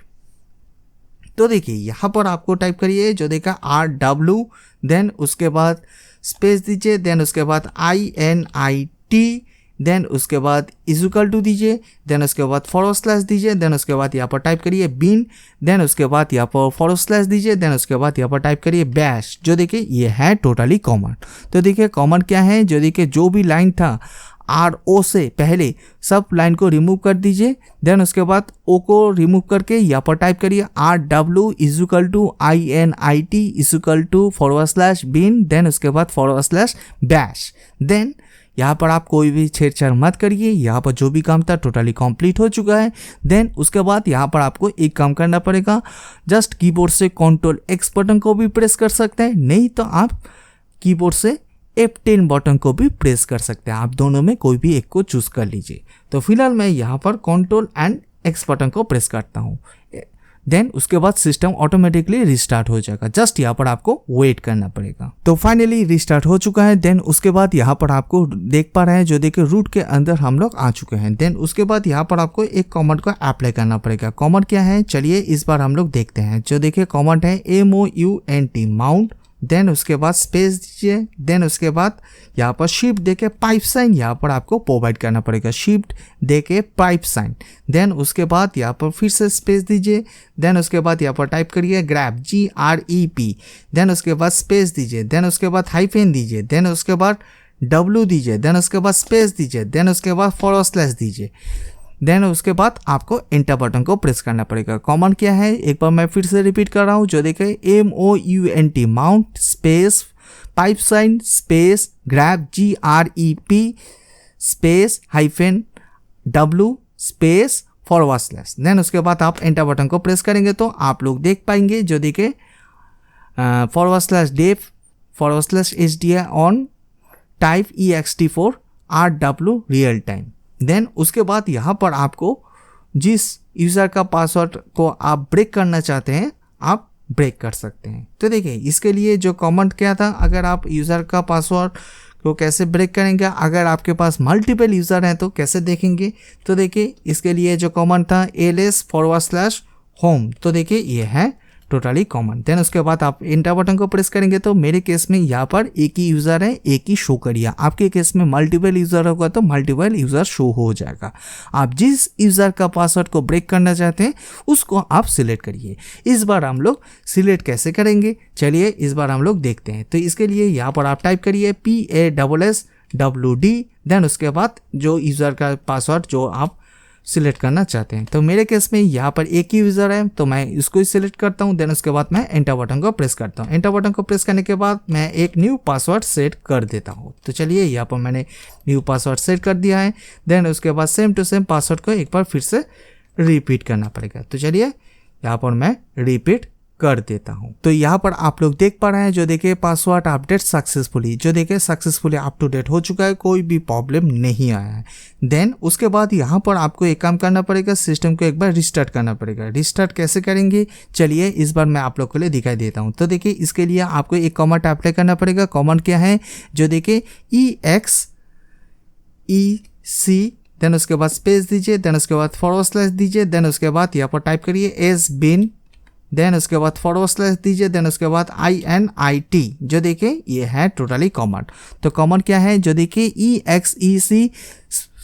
तो देखिए यहाँ पर आपको टाइप करिए जो देखा RW, देन उसके बाद स्पेस दीजिए, देन उसके बाद INIT, देन उसके बाद इक्वल टू दीजिए, देन उसके बाद फॉरवर्ड स्लैश दीजिए, देन उसके बाद यहाँ पर टाइप करिए बिन, देन उसके बाद यहाँ पर फॉरवर्ड स्लैश दीजिए, देन उसके बाद यहाँ पर टाइप करिए बैश। जो देखिए ये है टोटली कमांड। तो देखिए कमांड क्या है, जो देखिए जो भी लाइन था RO से पहले सब लाइन को रिमूव कर दीजिए, देन उसके बाद O को रिमूव करके यहाँ पर टाइप करिए RW equal to INIT equal to forward slash bin, then उसके बाद फॉरवर्ड स्लैश बैश। देन यहाँ पर आप कोई भी छेड़छाड़ मत करिए, यहाँ पर जो भी काम था टोटली कंप्लीट हो चुका है। देन उसके बाद यहाँ पर आपको एक काम करना पड़ेगा, जस्ट कीबोर्ड से Ctrl+X बटन को भी प्रेस कर सकते हैं, नहीं तो आप कीबोर्ड से F10 बटन को भी प्रेस कर सकते हैं। आप दोनों में कोई भी एक को चूज कर लीजिए। तो फिलहाल मैं यहाँ पर Ctrl+X बटन को प्रेस करता हूँ, देन उसके बाद सिस्टम ऑटोमेटिकली रिस्टार्ट हो जाएगा। जस्ट यहाँ पर आपको वेट करना पड़ेगा। तो फाइनली रिस्टार्ट हो चुका है। देन उसके बाद यहाँ पर आपको देख पा रहे हैं जो देखिए रूट के अंदर हम लोग आ चुके हैं। देन उसके बाद यहाँ पर आपको एक कमांड को अप्लाई करना पड़ेगा। कमांड क्या है, चलिए इस बार हम लोग देखते हैं। जो देखिए कमांड है MOUNT माउंट, देन उसके बाद स्पेस दीजिए, देन उसके बाद यहाँ पर शिफ्ट देके पाइप साइन यहाँ पर आपको प्रोवाइड करना पड़ेगा, शिफ्ट देके पाइप साइन। देन उसके बाद यहाँ पर फिर से स्पेस दीजिए, देन उसके बाद यहाँ पर टाइप करिए ग्रैप GREP, देन उसके बाद स्पेस दीजिए, देन उसके बाद हाइफेन दीजिए, देन उसके बाद W दीजिए, देन उसके बाद स्पेस दीजिए, देन उसके बाद फॉरवर्ड स्लैश दीजिए, देन उसके बाद आपको एंटर बटन को प्रेस करना पड़ेगा। कमांड क्या है, एक बार मैं फिर से रिपीट कर रहा हूँ। जो देखिए MOUNT mount space pipe sign space grep GREP space hyphen W space forward slash. Then उसके बाद आप एंटर बटन को प्रेस करेंगे तो आप लोग देख पाएंगे जो देखिए forward slash dev forward slash HDI on type EXT4 RW real time. Then उसके बाद यहाँ पर आपको जिस यूज़र का पासवर्ड को आप ब्रेक करना चाहते हैं आप ब्रेक कर सकते हैं। तो देखिए इसके लिए जो कमेंट क्या था, अगर आप यूज़र का पासवर्ड को कैसे ब्रेक करेंगे, अगर आपके पास मल्टीपल यूज़र हैं तो कैसे देखेंगे। तो देखिए इसके लिए जो कमेंट था ls/home, तो देखिए ये है टोटली कॉमन। देन उसके बाद आप एंटर बटन को प्रेस करेंगे तो मेरे केस में यहाँ पर एक ही यूज़र है, एक ही शो करिए। आपके केस में मल्टीपल यूज़र होगा तो मल्टीपल यूज़र शो हो जाएगा। आप जिस यूज़र का पासवर्ड को ब्रेक करना चाहते हैं उसको आप सिलेक्ट करिए। इस बार हम लोग सिलेक्ट कैसे करेंगे, चलिए इस बार हम लोग देखते हैं। तो इसके लिए यहाँ पर आप टाइप करिए PASSWD, देन उसके बाद जो यूज़र का पासवर्ड जो आप सिलेक्ट करना चाहते हैं। तो मेरे केस में यहाँ पर एक ही यूज़र है तो मैं इसको ही सिलेक्ट करता हूँ। देन उसके बाद मैं एंटर बटन को प्रेस करता हूँ। एंटर बटन को प्रेस करने के बाद मैं एक न्यू पासवर्ड सेट कर देता हूँ। तो चलिए यहाँ पर मैंने न्यू पासवर्ड सेट कर दिया है। देन उसके बाद सेम टू सेम पासवर्ड को एक बार फिर से रिपीट करना पड़ेगा। तो चलिए यहाँ पर मैं रिपीट कर देता हूं। तो यहाँ पर आप लोग देख पा रहे हैं जो देखिए पासवर्ड अपडेट सक्सेसफुली, जो देखिए सक्सेसफुली अप टू डेट हो चुका है, कोई भी प्रॉब्लम नहीं आया है। देन उसके बाद यहाँ पर आपको एक काम करना पड़ेगा, सिस्टम को एक बार रिस्टार्ट करना पड़ेगा। रिस्टार्ट कैसे करेंगे चलिए इस बार मैं आप लोग के लिए दिखाई देता हूँ। तो देखिए इसके लिए आपको एक कमांड अप्लाई करना पड़ेगा। कमांड क्या है, जो देखिए EXEC, देन उसके बाद स्पेस दीजिए, देन उसके बाद फॉरवर्ड स्लैश दीजिए, देन उसके बाद यहाँ पर टाइप करिए sbin, देन उसके बाद फॉरवर्ड स्लैश दीजिए, देन उसके बाद INIT। जो देखिए ये है टोटली कमांड। तो कमांड क्या है, जो देखिए EXEC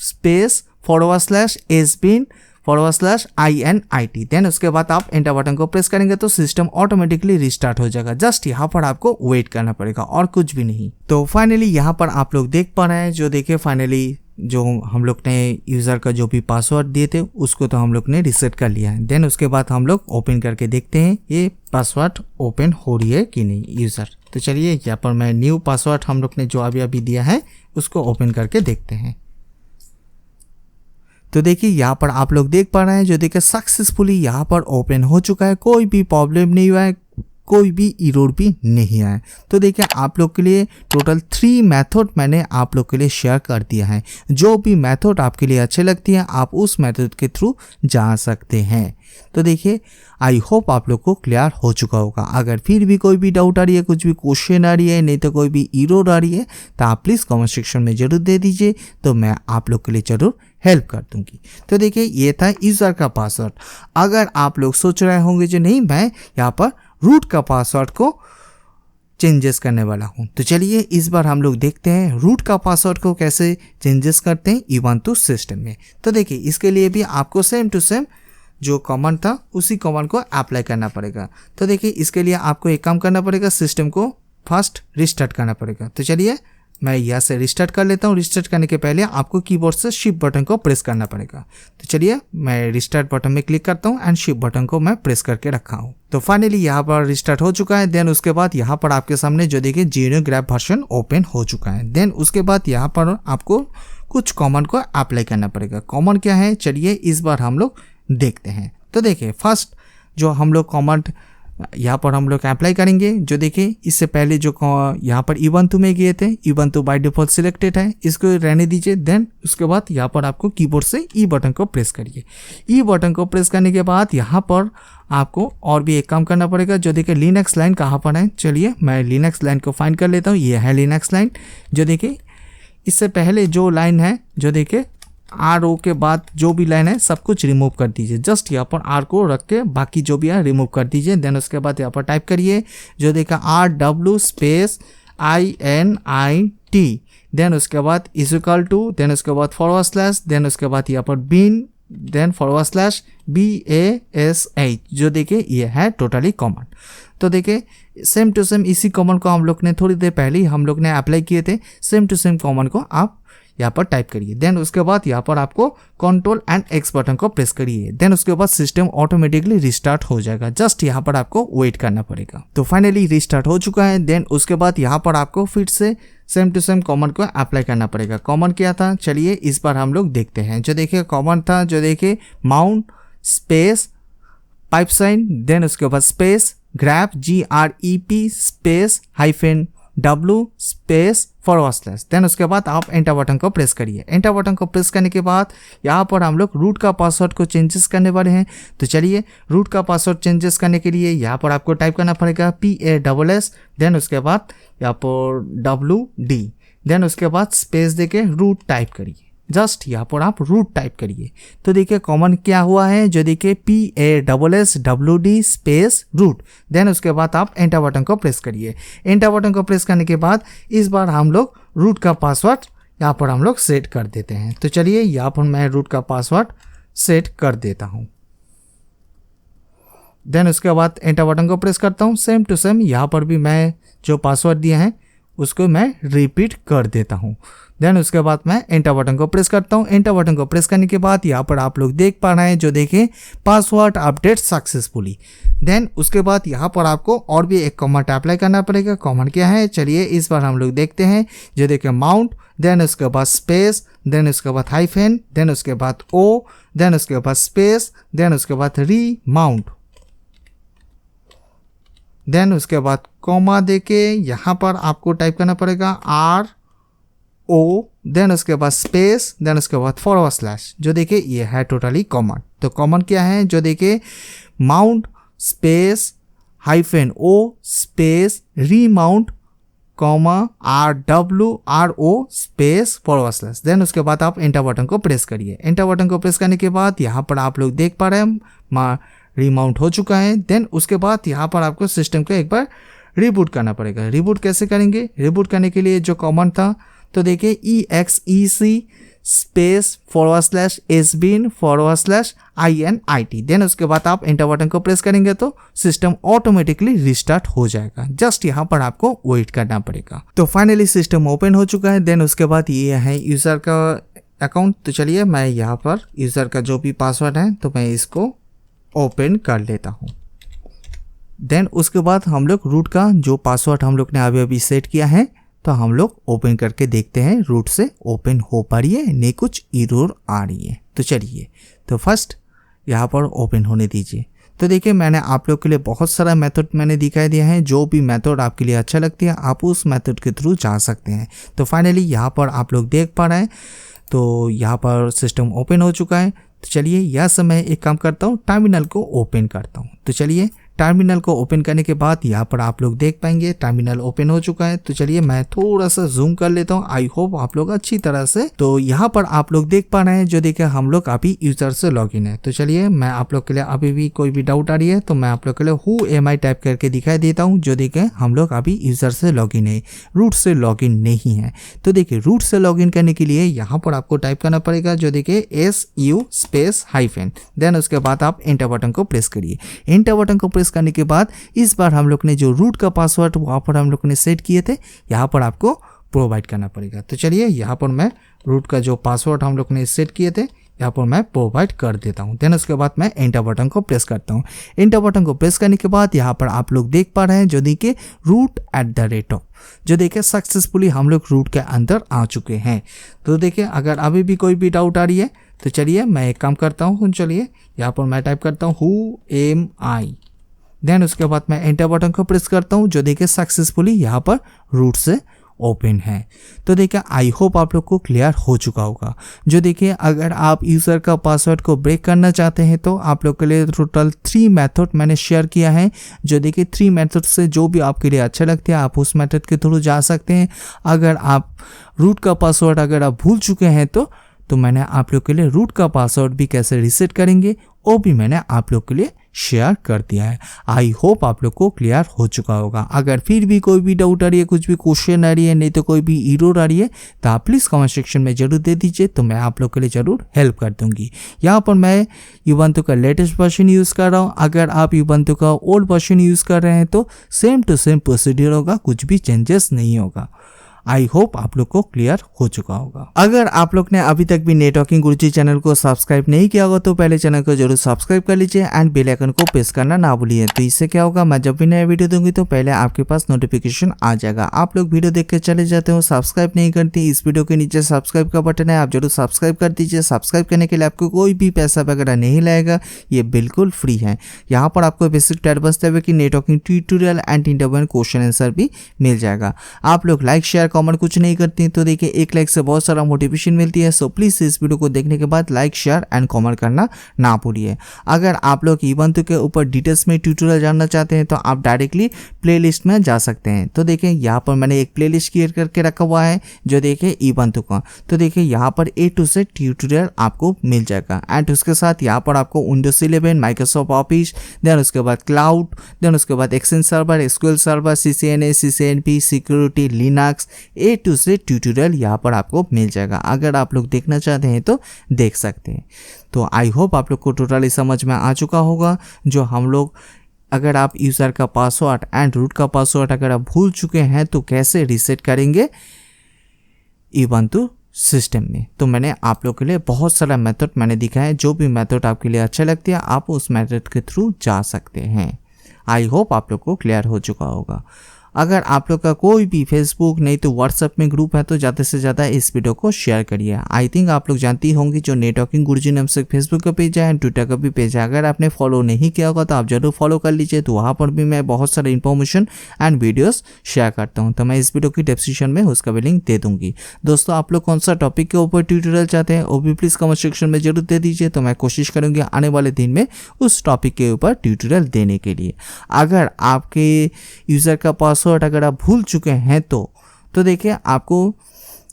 space forward slash sbin forward slash INIT। Then उसके बाद आप एंटर बटन को प्रेस करेंगे तो सिस्टम ऑटोमेटिकली रिस्टार्ट हो जाएगा। जस्ट यहाँ पर आपको वेट करना पड़ेगा और कुछ भी नहीं। तो फाइनली यहाँ पर आप लोग देख पा रहे हैं जो देखिए फाइनली जो हम लोग ने यूज़र का जो भी पासवर्ड दिए थे उसको तो हम लोग ने रिसेट कर लिया है। देन उसके बाद हम लोग ओपन करके देखते हैं ये पासवर्ड ओपन हो रही है कि नहीं यूज़र। तो चलिए यहाँ पर मैं न्यू पासवर्ड हम लोग ने जो अभी दिया है उसको ओपन करके देखते हैं। तो देखिए यहाँ पर आप लोग देख पा रहे हैं जो देखिए सक्सेसफुली यहाँ पर ओपन हो चुका है, कोई भी प्रॉब्लम नहीं हुआ है, कोई भी एरर भी नहीं आए। तो देखिए आप लोग के लिए टोटल 3 मेथड मैंने आप लोग के लिए शेयर कर दिया है। जो भी मेथड आपके लिए अच्छे लगती है आप उस मेथड के थ्रू जा सकते हैं। तो देखिए आई होप आप लोग को क्लियर हो चुका होगा। अगर फिर भी कोई भी डाउट आ रही है, कुछ भी क्वेश्चन आ रही है, नहीं तो कोई भी एरर आ रही है, तो आप प्लीज़ कमेंट सेक्शन में ज़रूर दे दीजिए, तो मैं आप लोग के लिए ज़रूर हेल्प कर दूंगी। तो देखिए ये था यूज़र का पासवर्ड। अगर आप लोग सोच रहे होंगे जो नहीं मैं यहाँ पर रूट का पासवर्ड को चेंजेस करने वाला हूँ, तो चलिए इस बार हम लोग देखते हैं रूट का पासवर्ड को कैसे चेंजेस करते हैं ubuntu सिस्टम में। तो देखिए इसके लिए भी आपको सेम टू सेम जो कमांड था उसी कमांड को अप्लाई करना पड़ेगा। तो देखिए इसके लिए आपको एक काम करना पड़ेगा, सिस्टम को फर्स्ट रिस्टार्ट करना पड़ेगा। तो चलिए मैं यहाँ से रिस्टार्ट कर लेता हूँ। रिस्टार्ट करने के पहले आपको कीबोर्ड से शिफ्ट बटन को प्रेस करना पड़ेगा। तो चलिए मैं रिस्टार्ट बटन में क्लिक करता हूँ एंड शिफ्ट बटन को मैं प्रेस करके रखा हूँ। तो फाइनली यहाँ पर रिस्टार्ट हो चुका है। देन उसके बाद यहाँ पर आपके सामने जो देखिए जीरो ग्रैब वर्जन ओपन हो चुका है। देन उसके बाद यहाँ पर आपको कुछ कमांड को अप्लाई करना पड़ेगा। कमांड क्या है चलिए इस बार हम लोग देखते हैं। तो देखिए फर्स्ट जो हम लोग कमांड यहाँ पर हम लोग अप्लाई करेंगे, जो देखिए इससे पहले जो यहाँ पर ubuntu में गए थे, ubuntu बाय डिफॉल्ट सिलेक्टेड है, इसको रहने दीजिए। देन उसके बाद यहाँ पर आपको कीबोर्ड से ई बटन को प्रेस करिए। ई बटन को प्रेस करने के बाद यहाँ पर आपको और भी एक काम करना पड़ेगा, जो देखिए लिनक्स लाइन कहाँ पर है। चलिए मैं लिनक्स लाइन को फाइंड कर लेता हूँ। ये है लिनक्स लाइन। जो देखिए इससे पहले जो लाइन है, जो देखिए RO के बाद जो भी लाइन है सब कुछ रिमूव कर दीजिए। जस्ट यहाँ पर R को रख के बाकी जो भी है रिमूव कर दीजिए। देन उसके बाद यहाँ पर टाइप करिए जो देखा RW स्पेस INIT। देन उसके बाद इक्वल टू, देन उसके बाद फॉरवर्ड स्लैश, देन उसके बाद यहाँ पर बिन, देन फॉरवर्ड स्लैश BASH। जो देखिए ये है टोटली कॉमन। तो देखिए सेम टू सेम इसी कॉमन को हम लोग ने थोड़ी देर पहले ही हम लोग ने अप्लाई किए थे। सेम टू सेम कॉमन को आप यहाँ पर टाइप करिए। देन उसके बाद यहाँ पर आपको कंट्रोल एंड X बटन को प्रेस करिए। देन उसके बाद सिस्टम ऑटोमेटिकली रिस्टार्ट हो जाएगा। जस्ट यहाँ पर आपको वेट करना पड़ेगा। तो फाइनली रिस्टार्ट हो चुका है। देन उसके बाद यहाँ पर आपको फिर से सेम टू सेम कॉमन को अप्लाई करना पड़ेगा। कॉमन क्या था चलिए इस बार हम लोग देखते हैं। जो देखिए कॉमन था, जो देखिए mount space pipe sign, then उसके बाद space grep GREP space -W space forward slash. Then उसके बाद आप एंटर बटन को प्रेस करिए। एंटर बटन को प्रेस करने के बाद यहाँ पर हम लोग रूट का पासवर्ड को चेंजेस करने वाले हैं। तो चलिए रूट का पासवर्ड चेंजेस करने के लिए यहाँ पर आपको टाइप करना पड़ेगा PASS, देन उसके बाद यहाँ पर WD, देन उसके बाद स्पेस देके रूट टाइप करिए। जस्ट यहाँ पर आप रूट टाइप करिए। तो देखिए कॉमन क्या हुआ है, जो देखिए PASSWD स्पेस रूट। देन उसके बाद आप एंटर बटन को प्रेस करिए। एंटर बटन को प्रेस करने के बाद इस बार हम लोग रूट का पासवर्ड यहाँ पर हम लोग सेट कर देते हैं। तो चलिए यहाँ पर मैं रूट का पासवर्ड सेट कर देता हूँ। देन उसके बाद एंटर बटन को प्रेस करता हूँ। सेम टू सेम यहाँ पर भी मैं जो पासवर्ड दिया है उसको मैं रिपीट कर देता हूँ। देन उसके बाद मैं एंटर बटन को प्रेस करता हूँ। एंटर बटन को प्रेस करने के बाद यहाँ पर आप लोग देख पा रहे हैं, जो देखें पासवर्ड अपडेट सक्सेसफुली। देन उसके बाद यहाँ पर आपको और भी एक कमांड अप्लाई करना पड़ेगा। कमांड क्या है चलिए इस बार हम लोग देखते हैं। जो देखें माउंट, देन उसके बाद स्पेस, देन उसके बाद हाइफेन, देन उसके बाद O, देन उसके बाद स्पेस, देन उसके बाद री माउंट, देन उसके बाद कॉमा देके यहाँ पर आपको टाइप करना पड़ेगा RO, देन उसके बाद स्पेस, देन उसके बाद फॉरवर्ड स्लैश। जो देखिए ये है टोटली कॉमन। तो कॉमन क्या है, जो देखिए mount space -O space remount comma RO space forward slash. Then उसके बाद आप एंटर बटन को प्रेस करिए। एंटर बटन को प्रेस करने के बाद यहाँ पर आप लोग देख पा रहे हैं रीमाउंट हो चुका है। देन उसके बाद यहाँ पर आपको सिस्टम को एक बार रिबूट करना पड़ेगा। रिबूट कैसे करेंगे, रिबूट करने के लिए जो कमांड था तो देखिए EXEC space forward slash SBIN forward slash INIT। Then उसके बाद आप एंटर बटन को प्रेस करेंगे तो सिस्टम ऑटोमेटिकली रिस्टार्ट हो जाएगा। जस्ट यहाँ पर आपको वेट करना पड़ेगा। तो फाइनली सिस्टम ओपन हो चुका है। देन उसके बाद ये है यूज़र का अकाउंट। तो चलिए मैं यहाँ पर यूज़र का जो भी पासवर्ड है तो मैं इसको ओपन कर लेता हूँ। देन उसके बाद हम लोग रूट का जो पासवर्ड हम लोग ने अभी सेट किया है तो हम लोग ओपन करके देखते हैं रूट से ओपन हो पा रही है, नहीं कुछ एरर आ रही है। तो चलिए तो फर्स्ट यहाँ पर ओपन होने दीजिए। तो देखिए मैंने आप लोग के लिए बहुत सारा मेथड मैंने दिखाई दिया है, जो भी मेथड आपके लिए अच्छा लगती है आप उस मेथड के थ्रू जा सकते हैं। तो फाइनली यहाँ पर आप लोग देख पा रहे हैं, तो यहाँ पर सिस्टम ओपन हो चुका है। तो चलिए यह समय एक काम करता हूँ, टर्मिनल को ओपन करता हूँ। तो चलिए टर्मिनल को ओपन करने के बाद यहाँ पर आप लोग देख पाएंगे टर्मिनल ओपन हो चुका है। तो चलिए मैं थोड़ा सा जूम कर लेता हूँ, आई होप आप लोग अच्छी तरह से। तो यहाँ पर आप लोग देख पा रहे हैं, जो देखिए हम लोग अभी यूजर से लॉगिन है। तो चलिए मैं आप लोग के लिए अभी भी कोई भी डाउट आ रही है तो मैं आप लोग के लिए हु एम आई टाइप करके दिखाई देता हूँ। जो देखिए हम लोग अभी यूजर से लॉगिन है, रूट से लॉगिन नहीं है। तो देखिए रूट से लॉगिन करने के लिए यहाँ पर आपको टाइप करना पड़ेगा, जो देखिए SU स्पेस हाइफन, देन उसके बाद आप एंटर बटन को प्रेस करिए। एंटर बटन को प्रेस करने के बाद इस बार हम लोग ने जो रूट का पासवर्ड वहाँ पर हम लोग ने सेट किए थे, यहाँ पर आपको प्रोवाइड करना पड़ेगा। तो चलिए यहाँ पर मैं रूट का जो पासवर्ड हम लोग ने सेट किए थे यहाँ पर मैं प्रोवाइड कर देता हूँ। देन उसके बाद मैं एंटर बटन को प्रेस करता हूँ। एंटर बटन को प्रेस करने के बाद यहाँ पर आप लोग देख पा रहे हैं, जो देखिए root@, जो देखिए सक्सेसफुली हम लोग रूट के अंदर आ चुके हैं। तो देखिए अगर अभी भी कोई भी डाउट आ रही है तो चलिए मैं एक काम करता हूँ, चलिए यहाँ पर मैं टाइप करता हूँ हु एम आई, देन उसके बाद मैं एंटर बटन को प्रेस करता हूँ, जो देखिए सक्सेसफुली यहाँ पर रूट से ओपन है। तो देखिए आई होप आप लोग को क्लियर हो चुका होगा। जो देखिए अगर आप यूज़र का पासवर्ड को ब्रेक करना चाहते हैं तो आप लोग के लिए टोटल 3 मेथड मैंने शेयर किया है। जो देखिए 3 मेथड से जो भी आपके लिए अच्छा लगता है आप उस मेथड के थ्रू जा सकते हैं। अगर आप रूट का पासवर्ड अगर आप भूल चुके हैं तो मैंने आप लोग के लिए रूट का पासवर्ड भी कैसे रीसेट करेंगे वो भी मैंने आप लोग के लिए शेयर कर दिया है। आई होप आप लोग को क्लियर हो चुका होगा। अगर फिर भी कोई भी डाउट आ रही है, कुछ भी क्वेश्चन आ रही है, नहीं तो कोई भी एरर आ रही है तो आप प्लीज़ कमेंट सेक्शन में जरूर दे दीजिए, तो मैं आप लोग के लिए ज़रूर हेल्प कर दूंगी। यहाँ पर मैं यूबंतु का लेटेस्ट वर्जन यूज़ कर रहा हूँ। अगर आप यूबंतु का ओल्ड वर्जन यूज़ कर रहे हैं तो सेम टू सेम प्रोसीडियर होगा, कुछ भी चेंजेस नहीं होगा। आई होप आप लोग को क्लियर हो चुका होगा। अगर आप लोग ने अभी तक भी नेटवर्किंग गुरुजी चैनल को सब्सक्राइब नहीं किया होगा तो पहले चैनल को जरूर सब्सक्राइब कर लीजिए एंड बेल आइकन को प्रेस करना ना भूलिए। तो इससे क्या होगा, मैं जब भी नया वीडियो दूंगी तो पहले आपके पास नोटिफिकेशन आ जाएगा। आप लोग वीडियो देख के चले जाते हो, सब्सक्राइब नहीं करते, इस वीडियो के नीचे सब्सक्राइब का बटन है, आप जरूर सब्सक्राइब कर दीजिए। सब्सक्राइब करने के लिए आपको कोई भी पैसा वगैरह नहीं लगेगा, ये बिल्कुल फ्री है। यहाँ पर आपको बेसिक एडवांस लेवल की networking tutorial and interview question answer भी मिल जाएगा। आप लोग लाइक शेयर कमेंट कुछ नहीं करते तो देखिए एक लाइक से बहुत सारा मोटिवेशन मिलती है। सो प्लीज इस वीडियो को देखने के बाद लाइक शेयर एंड कमेंट करना ना भूलिए। अगर आप लोग यूबंतु के ऊपर डिटेल्स में ट्यूटोरियल जानना चाहते हैं तो आप डायरेक्टली प्लेलिस्ट में जा सकते हैं। तो देखिए यहाँ पर मैंने एक प्लेलिस्ट क्रिएट करके रखा हुआ है, जो देखिए यूबंतु का। तो देखिए यहाँ पर A to Z ट्यूटोरियल आपको मिल जाएगा एंड उसके साथ यहाँ पर आपको विंडोज 11, माइक्रोसॉफ्ट ऑफिस, देन उसके बाद क्लाउड, देन उसके बाद exchange server, SQL server, CCNA, CCNP, security, Linux, A to Z tutorial यहाँ पर आपको मिल जाएगा। अगर आप लोग देखना चाहते हैं तो देख सकते हैं। तो आई होप आप लोग को टोटली समझ में आ चुका होगा। जो हम लोग अगर आप यूज़र का पासवर्ड एंड रूट का पासवर्ड अगर आप भूल चुके हैं तो कैसे रीसेट करेंगे यूबंतु सिस्टम में। तो मैंने आप लोग के लिए बहुत सारा मेथड मैंने दिखाया है। जो भी मेथड आपके लिए अच्छा लगती है आप उस मेथड के थ्रू जा सकते हैं। आई होप आप लोग को क्लियर हो चुका होगा। अगर आप लोग का कोई भी फेसबुक नहीं तो व्हाट्सएप में ग्रुप है तो ज़्यादा से ज़्यादा इस वीडियो को शेयर करिए। आई थिंक आप लोग जानती होंगी जो नेटवर्किंग गुरुजी नाम से फेसबुक का पेज है एंड ट्विटर का भी पेज है। अगर आपने फॉलो नहीं किया होगा तो आप जरूर फॉलो कर लीजिए। तो वहाँ पर भी मैं बहुत सारे इन्फॉर्मेशन एंड वीडियोस शेयर करता हूँ। तो मैं इस वीडियो की डिस्क्रिप्शन में उसका भी लिंक दे दूँगी। दोस्तों आप लोग कौन सा टॉपिक के ऊपर ट्यूटोरियल चाहते हैं वो भी प्लीज़ कमेंट सेक्शन में जरूर दे दीजिए। तो मैं कोशिश करूँगी आने वाले दिन में उस टॉपिक के ऊपर ट्यूटोरियल देने के लिए। अगर आपके यूज़र का पासवर्ड अगर आप भूल चुके हैं तो देखिए आपको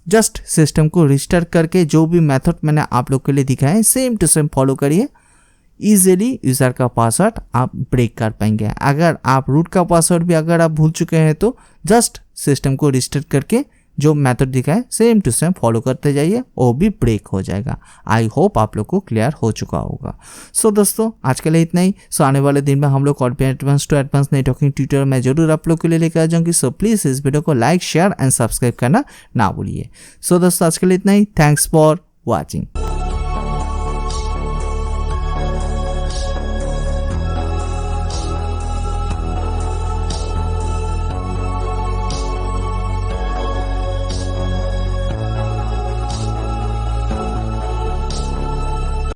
जस्ट सिस्टम को रिस्टार्ट करके जो भी मेथड मैंने आप लोग के लिए दिखाया है सेम टू सेम फॉलो करिए। इजीली यूज़र का पासवर्ड आप ब्रेक कर पाएंगे। अगर आप रूट का पासवर्ड भी अगर आप भूल चुके हैं तो जस्ट सिस्टम को रिस्टार्ट करके जो मेथड दिखाए सेम टू सेम फॉलो करते जाइए, वो भी ब्रेक हो जाएगा। आई होप आप लोग को क्लियर हो चुका होगा। सो दोस्तों आज के लिए इतना ही। सो आने वाले दिन में हम लोग और भी advance to advance networking tutorial मैं जरूर आप लोग के लिए लेकर आ जाऊंगी। सो प्लीज़ इस वीडियो को लाइक शेयर एंड सब्सक्राइब करना ना भूलिए। सो दोस्तों आज के लिए इतना ही। Thanks for watching.